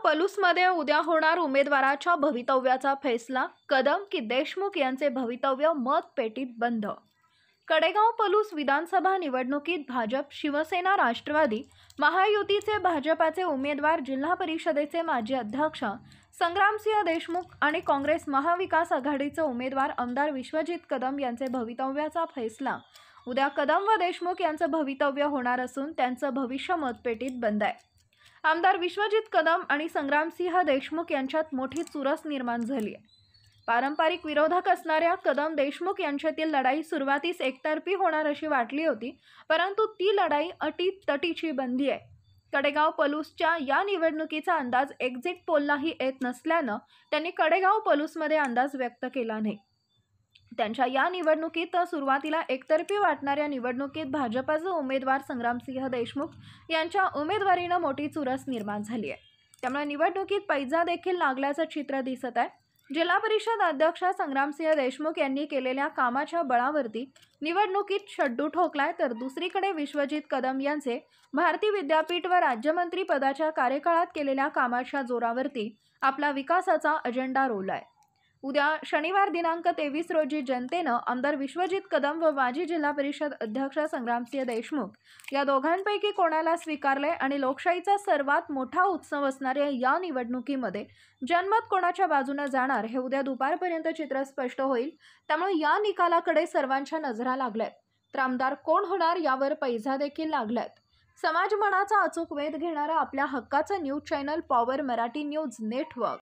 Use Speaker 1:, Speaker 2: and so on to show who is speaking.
Speaker 1: पलूसमध्ये उद्या होणार उमेदवाराच्या भवितव्याचा फैसला, कदम की देशमुख यांचे भवितव्य मतपेटीत बंद। कडेगाव पलूस विधानसभा निवडणुकीत भाजप, शिवसेना, राष्ट्रवादी महायुतीचे भाजपाचे उमेदवार, जिल्हा परिषदेचे माजी अध्यक्ष संग्रामसिंह देशमुख आणि काँग्रेस महाविकास आघाडीचे उमेदवार आमदार विश्वजित कदम यांचे भवितव्याचा फैसला उद्या कदम व देशमुख यांचं भवितव्य होणार असून त्यांचं भविष्य मतपेटीत बंद आहे। आमदार विश्वजित कदम आणि संग्रामसिंह देशमुख यांच्यात मोठी चुरस निर्माण झाली आहे। पारंपरिक विरोधक असणाऱ्या कदम देशमुख यांच्यातील लढाई सुरुवातीस एकतर्फी होणार अशी वाटली होती, परंतु ती लढाई अटीतटीची बनली आहे। कडेगाव पलूसच्या या निवडणुकीचा अंदाज एक्झिट पोललाही येत नसल्यानं त्यांनी कडेगाव पलूसमध्ये अंदाज व्यक्त केला नाही। त्यांच्या या निवडणुकीत सुरुवातीला एकतर्फी वाटणाऱ्या निवडणुकीत भाजपाचे उमेदवार संग्रामसिंह देशमुख यांच्या उमेदवारीनं मोठी चुरस निर्माण झाली आहे। त्यामुळे निवडणुकीत पैजा देखील लागल्याचं चित्र दिसत आहे। जिल्हा परिषद अध्यक्ष संग्रामसिंह देशमुख यांनी केलेल्या कामाच्या बळावरती निवडणुकीत शड्डू ठोकलाय, तर दुसरीकडे विश्वजित कदम यांचे भारती विद्यापीठ व राज्यमंत्री पदाच्या कार्यकाळात केलेल्या कामाच्या जोरावरती आपला विकासाचा अजेंडा रोवलाय। उद्या शनिवार दिनांक 23 रोजी जनतेनं आमदार विश्वजित कदम व माजी जिल्हा परिषद अध्यक्ष संग्रामसिंह देशमुख या दोघांपैकी कोणाला स्वीकारले आणि लोकशाहीचा सर्वात मोठा उत्सव असणाऱ्या या निवडणुकीमध्ये जनमत कोणाच्या बाजूने जाणार हे उद्या दुपारपर्यंत चित्र स्पष्ट होईल। त्यामुळे या निकालाकडे सर्वांच्या नजरा लागल्यात, तर आमदार कोण होणार यावर पैजा देखील लागल्यात। समाज मनाचा अचूक वेध घेणारा आपल्या हक्काचं news channel power Marathi news network